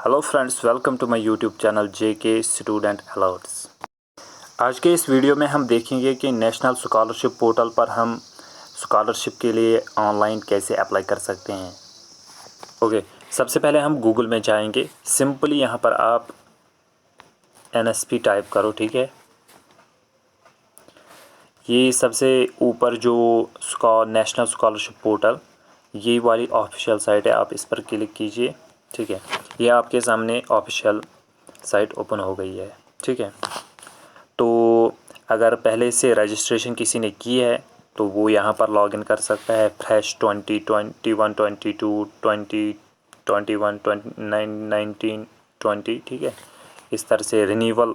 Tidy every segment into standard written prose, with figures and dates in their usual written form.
Hello friends, welcome to my YouTube channel JK student alerts. आज के इस video में हम देखेंगे कि नेशनल स्कॉलरशिप पोर्टल पर हम स्कॉलरशिप के लिए ऑनलाइन कैसे अप्लाई कर सकते हैं। ओके, सबसे पहले हम गूगल में जाएंगे। सिंपली यहाँ पर आप NSP टाइप करो, ठीक है। ये सबसे ऊपर जो नेशनल स्कॉलरशिप पोर्टल, ये वाली ऑफिशियल साइट है, आप इस पर क्लिक कीजिए, ठीक है। ये आपके सामने ऑफिशियल साइट ओपन हो गई है, ठीक है। तो अगर पहले से रजिस्ट्रेशन किसी ने की है तो वो यहाँ पर लॉगिन कर सकता है। फ्रेश 2021 22 20 21 19 20, ठीक है। इस तरह से रिन्यूअल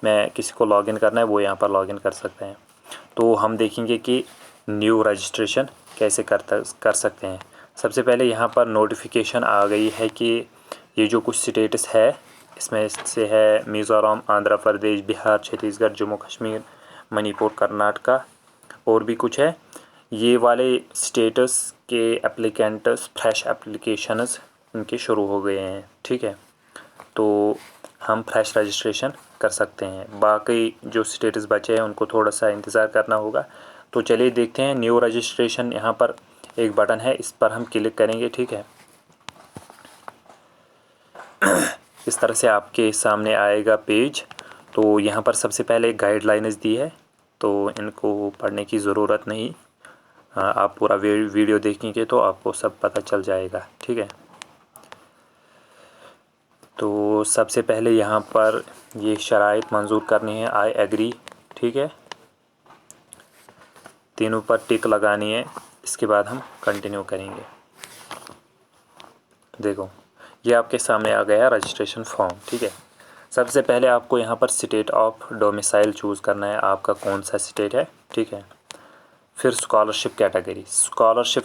में किसी को लॉगिन करना है वो यहाँ पर लॉगिन कर सकते हैं। तो हम देखेंगे कि न्यू रजिस्ट्रेशन कैसे कर सकते हैं। सबसे पहले यहाँ पर नोटिफिकेशन आ गई है कि ये जो कुछ स्टेटस है इसमें से है मिज़ोरम, आंध्र प्रदेश, बिहार, छत्तीसगढ़, जम्मू कश्मीर, मणिपुर, कर्नाटका और भी कुछ है। ये वाले स्टेटस के एप्लीकेंट्स फ्रेश एप्लीकेशंस इनके शुरू हो गए हैं, ठीक है। तो हम फ्रेश रजिस्ट्रेशन कर सकते हैं। बाकी जो स्टेटस बचे हैं उनको थोड़ा सा इंतज़ार करना होगा। तो चलिए देखते हैं। न्यू रजिस्ट्रेशन यहाँ पर एक बटन है, इस पर हम क्लिक करेंगे, ठीक है। इस तरह से आपके सामने आएगा पेज। तो यहाँ पर सबसे पहले गाइडलाइंस दी है, तो इनको पढ़ने की ज़रूरत नहीं। आप पूरा वीडियो देखेंगे तो आपको सब पता चल जाएगा, ठीक है। तो सबसे पहले यहाँ पर ये शराइत मंजूर करनी है, आई एग्री, ठीक है। तीनों पर टिक लगानी है। इसके बाद हम कंटिन्यू करेंगे। देखो, ये आपके सामने आ गया रजिस्ट्रेशन फॉर्म, ठीक है। सबसे पहले आपको यहाँ पर स्टेट ऑफ डोमिसाइल चूज़ करना है, आपका कौन सा स्टेट है, ठीक है। फिर स्कॉलरशिप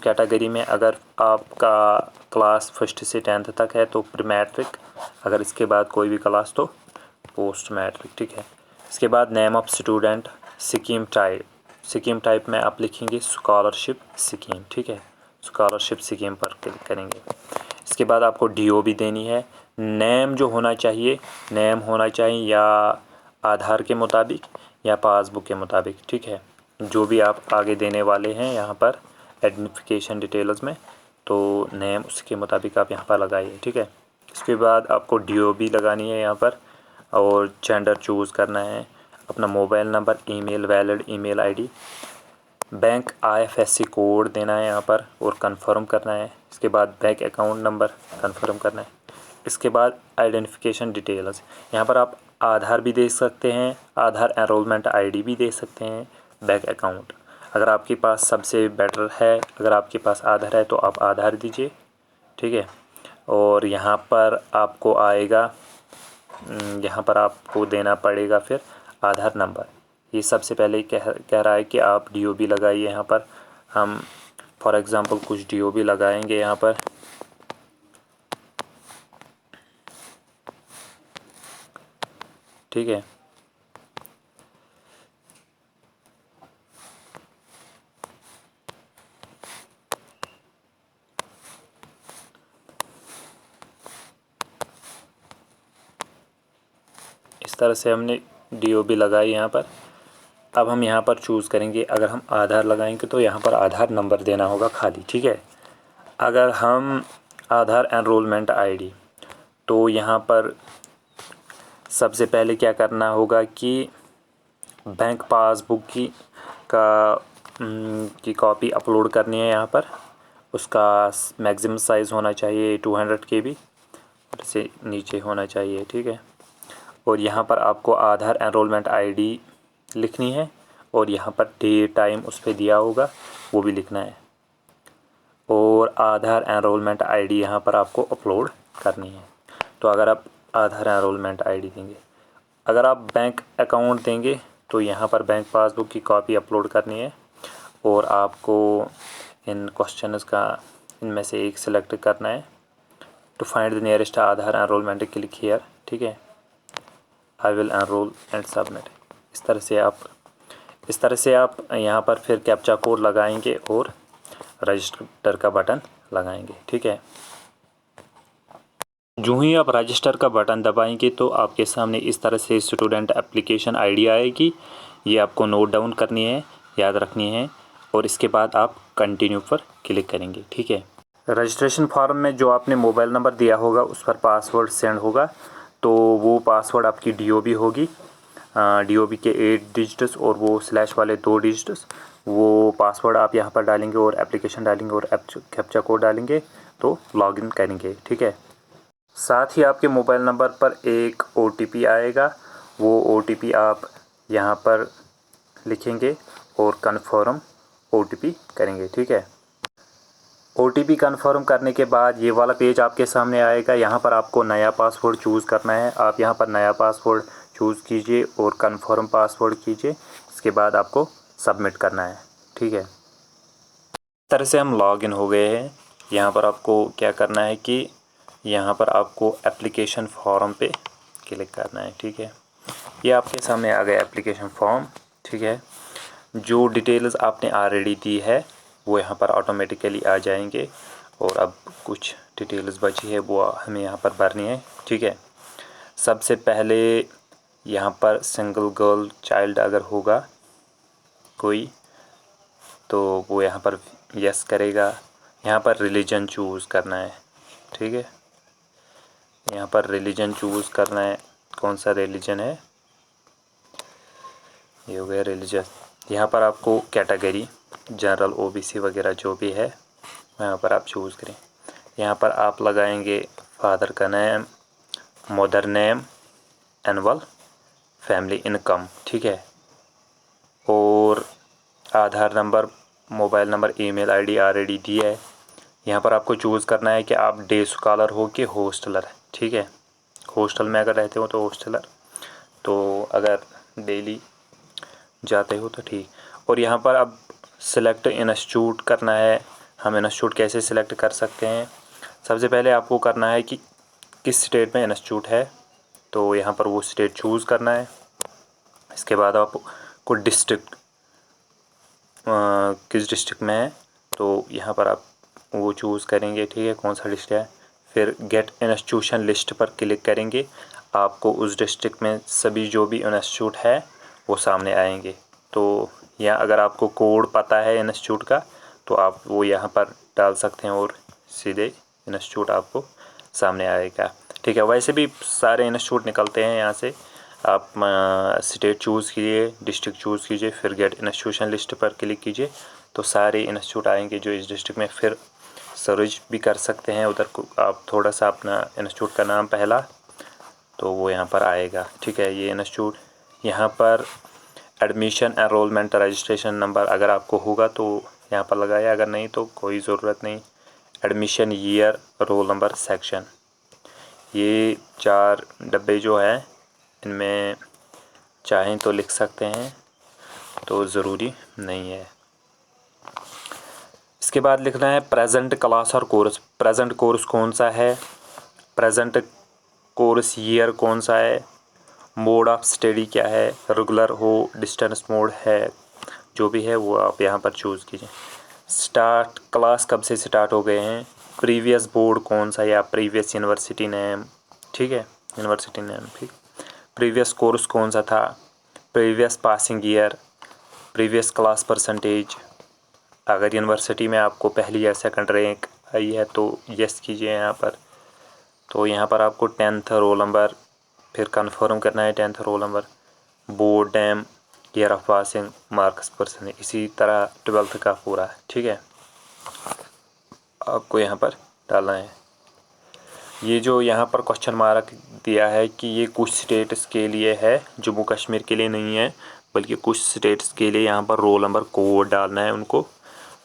कैटेगरी में अगर आपका क्लास 1 से 10th तक है तो प्री मैट्रिक, अगर इसके बाद कोई भी क्लास तो पोस्ट मैट्रिक, ठीक है। इसके बाद name of student, scheme type में आप लिखेंगे स्कॉलरशिप स्कीम, ठीक है। स्कॉलरशिप स्कीम पर क्लिक करेंगे। इसके बाद आपको DOB देनी है। नेम जो होना चाहिए, नेम होना चाहिए या आधार के मुताबिक या पासबुक के मुताबिक, ठीक है। जो भी आप आगे देने वाले हैं यहाँ पर आइडेंटिफिकेशन डिटेल्स में, तो नेम उसके मुताबिक आप यहाँ पर लगाइए, ठीक है। इसके बाद आपको DOB लगानी है यहाँ पर, और जेंडर चूज़ करना है, अपना mobile number, email, valid email ID, bank IFSC code देना है यहाँ पर और कंफर्म करना है। इसके बाद बैंक अकाउंट नंबर कंफर्म करना है। इसके बाद आइडेंटिफिकेशन डिटेल्स, यहाँ पर आप आधार भी दे सकते हैं, आधार एनरोलमेंट ID भी दे सकते हैं, बैंक अकाउंट। अगर आपके पास सबसे बेटर है, अगर आपके पास आधार है तो आप आधार दीजिए, ठीक है। और यहाँ पर आपको आएगा, यहाँ पर आपको देना पड़ेगा फिर आधार नंबर। ये सबसे पहले कह रहा है कि आप DOB लगाइए। यहाँ पर हम फॉर एग्ज़ाम्पल कुछ DOB लगाएंगे यहाँ पर, ठीक है। इस तरह से हमने DOB लगाई यहाँ पर। अब हम यहाँ पर चूज़ करेंगे, अगर हम आधार लगाएंगे तो यहाँ पर आधार नंबर देना होगा खाली, ठीक है। अगर हम आधार एनरोलमेंट ID, तो यहाँ पर सबसे पहले क्या करना होगा कि बैंक पासबुक की कॉपी अपलोड करनी है यहाँ पर। उसका मैक्सिमम साइज़ होना चाहिए 200 KB से नीचे होना चाहिए, ठीक है। और यहाँ पर आपको आधार एनरोलमेंट ID लिखनी है और यहाँ पर डेट टाइम उस पर दिया होगा वो भी लिखना है, और आधार एनरोलमेंट ID यहाँ पर आपको अपलोड करनी है। तो अगर आप आधार एनरोलमेंट ID देंगे, अगर आप बैंक अकाउंट देंगे तो यहाँ पर बैंक पासबुक की कॉपी अपलोड करनी है, और आपको इन क्वेश्चंस का इनमें से एक सिलेक्ट करना है। To find the nearest Aadhaar enrolment click here, ठीक है। I will enrol and submit. इस तरह से आप यहाँ पर फिर कैप्चा कोड लगाएंगे और रजिस्टर का बटन लगाएंगे, ठीक है। जो ही आप रजिस्टर का बटन दबाएंगे तो आपके सामने इस तरह से स्टूडेंट एप्लीकेशन आईडी आएगी। ये आपको नोट डाउन करनी है, याद रखनी है, और इसके बाद आप कंटिन्यू पर क्लिक करेंगे। ठीक है। रजिस्ट्रेशन फॉर्म में जो आपने मोबाइल नंबर दिया होगा उस पर पासवर्ड सेंड होगा, तो वो पासवर्ड आपकी DOB होगी, DOB के 8 डिजिट्स और वो स्लैश वाले 2 डिजिट्स, वो पासवर्ड आप यहाँ पर डालेंगे और एप्लीकेशन डालेंगे और कैप्चा कोड डालेंगे तो लॉगिन करेंगे। ठीक है। साथ ही आपके मोबाइल नंबर पर एक OTP आएगा, वो OTP आप यहाँ पर लिखेंगे और कन्फर्म OTP करेंगे। ठीक है। OTP कन्फर्म करने के बाद ये वाला पेज आपके सामने आएगा। यहाँ पर आपको नया पासवर्ड चूज़ करना है। आप यहाँ पर नया पासवर्ड चूज़ कीजिए और कन्फर्म पासवर्ड कीजिए। इसके बाद आपको सबमिट करना है। ठीक है। इस तरह से हम लॉगिन हो गए हैं। यहाँ पर आपको क्या करना है कि यहाँ पर आपको एप्लीकेशन फॉर्म पे क्लिक करना है। ठीक है। ये आपके सामने आ गया एप्लीकेशन फॉर्म। ठीक है। जो डिटेल्स आपने ऑलरेडी दी है वो यहाँ पर ऑटोमेटिकली आ जाएंगे और अब कुछ डिटेल्स बची है वो हमें यहाँ पर भरनी है। ठीक है। सबसे पहले यहाँ पर सिंगल गर्ल चाइल्ड अगर होगा कोई तो वो यहाँ पर यस करेगा। यहाँ पर रिलीजन चूज़ करना है। ठीक है। यहाँ पर रिलीजन चूज़ करना है, कौन सा रिलीजन है, ये हो गया रिलीजन। यहाँ पर आपको कैटेगरी जनरल OBC वगैरह जो भी है यहाँ पर आप चूज़ करें। यहाँ पर आप लगाएंगे फादर का name, mother name, annual family income. ठीक है। और Aadhaar number, mobile number, email ID already दी है। यहाँ पर आपको चूज़ करना है कि आप डे स्कॉलर हो कि हॉस्टलर। ठीक है। हॉस्टल में अगर रहते हो तो हॉस्टलर, तो अगर डेली जाते हो तो ठीक। और यहाँ पर अब सिलेक्ट इंस्टीट्यूट करना है। हम इंस्टीट्यूट कैसे सिलेक्ट कर सकते हैं? सबसे पहले आपको करना है कि किस स्टेट में इंस्टीट्यूट है, तो यहाँ पर वो स्टेट चूज़ करना है। इसके बाद आपको डिस्ट्रिक्ट किस डिस्ट्रिक्ट में है तो यहाँ पर आप वो चूज़ करेंगे। ठीक है, कौन सा डिस्ट्रिक्ट है। फिर गेट इंस्टीट्यूशन लिस्ट पर क्लिक करेंगे। आपको उस डिस्ट्रिक्ट में सभी जो भी इंस्टीट्यूट है वो सामने आएंगे। तो यहाँ अगर आपको कोड पता है इंस्टीट्यूट का तो आप वो यहाँ पर डाल सकते हैं और सीधे इंस्टीट्यूट आपको सामने आएगा। ठीक है। वैसे भी सारे इंस्टीट्यूट निकलते हैं यहाँ से। आप स्टेट चूज़ कीजिए, डिस्ट्रिक्ट चूज़ कीजिए, फिर गेट इंस्टीट्यूशन लिस्ट पर क्लिक कीजिए तो सारे इंस्टीट्यूट आएंगे जो इस डिस्ट्रिक्ट में। फिर सर्च भी कर सकते हैं उधर को आप थोड़ा सा अपना इंस्टीट्यूट का नाम पहला, तो वो यहाँ पर आएगा। ठीक है। ये इंस्टीट्यूट यहाँ पर एडमिशन एनरोलमेंट रजिस्ट्रेशन नंबर अगर आपको होगा तो यहाँ पर लगाया, अगर नहीं तो कोई ज़रूरत नहीं। Admission year, roll number, section, ये 4 डब्बे जो हैं इनमें चाहें तो लिख सकते हैं, तो ज़रूरी नहीं है। इसके बाद लिखना है प्रेजेंट क्लास और कोर्स। प्रेजेंट कोर्स कौन सा है, प्रेजेंट कोर्स ईयर कौन सा है, मोड ऑफ स्टडी क्या है, रेगुलर हो, डिस्टेंस मोड है, जो भी है वो आप यहाँ पर चूज़ कीजिए। स्टार्ट क्लास कब से स्टार्ट हो गए हैं, प्रीवियस बोर्ड कौन सा या प्रीवियस यूनिवर्सिटी नेम। ठीक है, यूनिवर्सिटी नेम। ठीक। प्रीवियस कोर्स कौन सा था, previous passing year, previous class percentage. अगर यूनिवर्सिटी में आपको पहली या सेकंड रैंक आई है तो यस कीजिए यहाँ पर। तो यहाँ पर आपको 10th रोल नंबर, फिर कंफर्म करना है 10th roll number, board name, year of passing, marks percent, इसी तरह 12th का पूरा है। ठीक है, आपको यहाँ पर डालना है। ये जो यहाँ पर क्वेश्चन मार्क दिया है कि ये कुछ स्टेट्स के लिए है, जम्मू कश्मीर के लिए नहीं है, बल्कि कुछ स्टेट्स के लिए यहाँ पर रोल नंबर कोड डालना है उनको।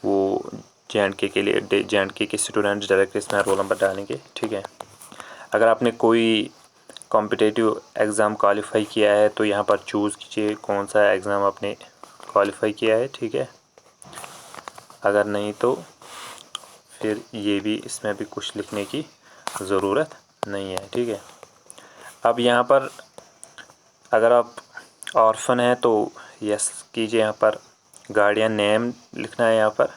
वो JNK के लिए JNK के स्टूडेंट्स डायरेक्ट इसमें रोल नंबर डालेंगे। ठीक है। अगर आपने कोई कॉम्पिटिटिव एग्ज़ाम क्वालिफाई किया है तो यहाँ पर चूज़ कीजिए कौन सा एग्ज़ाम आपने क्वालिफाई किया है। ठीक है, अगर नहीं तो फिर ये भी, इसमें भी कुछ लिखने की ज़रूरत नहीं है। ठीक है। अब यहाँ पर अगर आप ऑर्फन हैं तो यस कीजिए। यहाँ पर गार्डियन नेम लिखना है यहाँ पर।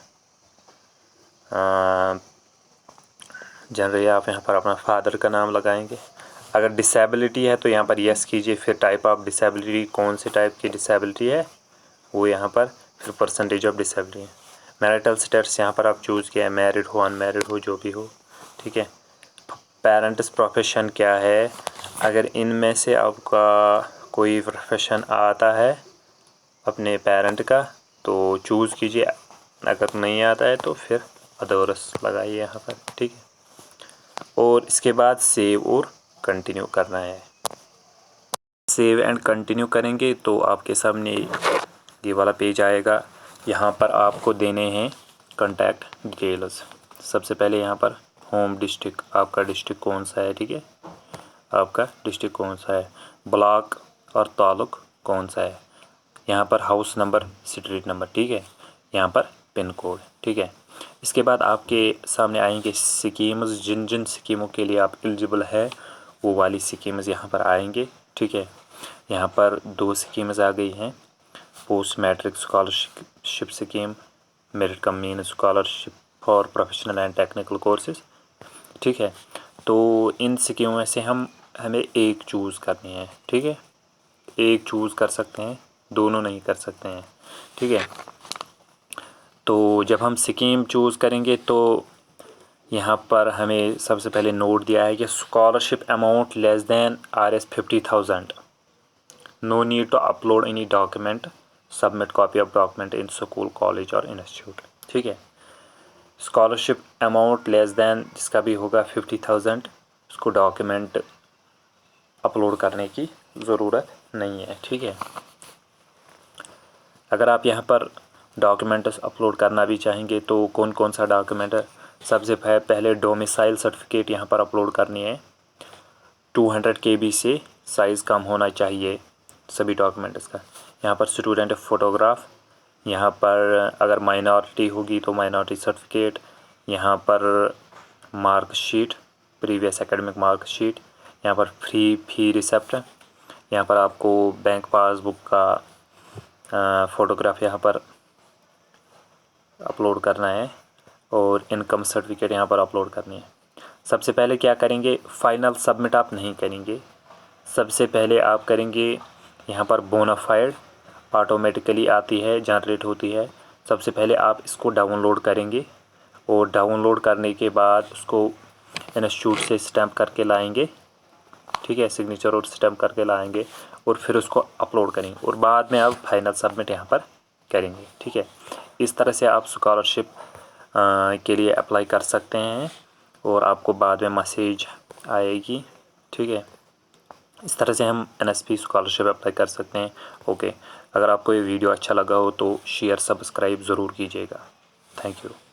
जनरली आप यहाँ पर अपना फादर का नाम लगाएंगे। अगर डिसेबिलिटी है तो यहाँ पर यस कीजिए, फिर टाइप ऑफ डिसेबिलिटी, कौन से टाइप की डिसेबिलिटी है वो यहाँ पर, फिर परसेंटेज ऑफ डिसेबिलिटी है। मैरिटल स्टेटस यहाँ पर आप चूज़ किया है, मैरिड हो अनमैरिड हो जो भी हो, ठीक है। पेरेंट्स प्रोफेशन क्या है, अगर इनमें से आपका कोई प्रोफेशन आता है अपने पेरेंट का तो चूज़ कीजिए, अगर नहीं आता है तो फिर अदर्स लगाइए यहाँ पर, ठीक है। और इसके बाद सेव और कंटिन्यू करना है। सेव एंड कंटिन्यू करेंगे तो आपके सामने ये वाला पेज आएगा। यहाँ पर आपको देने हैं कॉन्टैक्ट डिटेल्स। सबसे पहले यहाँ पर होम डिस्ट्रिक्ट, आपका डिस्ट्रिक्ट कौन सा है, ठीक है, आपका डिस्ट्रिक्ट कौन सा है, ब्लॉक और तालुक कौन सा है, यहाँ पर हाउस नंबर, स्ट्रीट नंबर, ठीक है, यहाँ पर पिन कोड, ठीक है। इसके बाद आपके सामने आएंगे स्कीम्स, जिन जिन स्कीमों के लिए आप एलिजिबल है वो वाली स्कीम्स यहाँ पर आएंगे, ठीक है। यहाँ पर 2 स्कीम्स आ गई हैं, post matric scholarship scheme, merit cum mean scholarship for professional and technical courses, ठीक है। तो इन स्कीमों में से हमें एक चूज़ करनी है, ठीक है, एक चूज़ कर सकते हैं, दोनों नहीं कर सकते हैं, ठीक है। तो जब हम स्कीम चूज़ करेंगे तो यहाँ पर हमें सबसे पहले नोट दिया है कि scholarship amount less than Rs 50,000, no need to upload any document, submit copy of document in school college और इंस्टीट्यूट, ठीक है। स्कॉलरशिप अमाउंट लेस दैन जिसका भी होगा 50,000, उसको डॉक्यूमेंट अपलोड करने की ज़रूरत नहीं है, ठीक है। अगर आप यहाँ पर डॉक्यूमेंट्स अपलोड करना भी चाहेंगे तो कौन कौन सा डॉक्यूमेंट है, सबसे पहले डोमिसाइल सर्टिफिकेट यहाँ पर अपलोड करनी है, 200 KB से साइज़ कम होना चाहिए सभी डॉक्यूमेंट्स का। यहाँ पर स्टूडेंट फ़ोटोग्राफ, यहाँ पर अगर माइनॉरिटी होगी तो माइनॉरिटी सर्टिफिकेट, यहाँ पर मार्कशीट, प्रीवियस एकेडमिक मार्कशीट, यहाँ पर फ़ी रिसिप्ट, यहाँ पर आपको बैंक पासबुक का फ़ोटोग्राफ यहाँ पर अपलोड करना है और इनकम सर्टिफिकेट यहाँ पर अपलोड करनी है। सबसे पहले क्या करेंगे, फ़ाइनल सबमिट आप नहीं करेंगे, सबसे पहले आप करेंगे यहाँ पर बोनाफाइड, ऑटोमेटिकली आती है, जनरेट होती है। सबसे पहले आप इसको डाउनलोड करेंगे और डाउनलोड करने के बाद उसको इंस्टीट्यूट से स्टैम्प करके लाएंगे, ठीक है, सिग्नेचर और स्टैम्प करके लाएंगे और फिर उसको अपलोड करेंगे और बाद में आप फाइनल सबमिट यहाँ पर करेंगे, ठीक है। इस तरह से आप स्कॉलरशिप के लिए अप्लाई कर सकते हैं और आपको बाद में मैसेज आएगी, ठीक है। इस तरह से हम NSP स्कॉलरशिप अप्लाई कर सकते हैं। ओके, अगर आपको ये वीडियो अच्छा लगा हो तो शेयर सब्सक्राइब ज़रूर कीजिएगा। Thank you.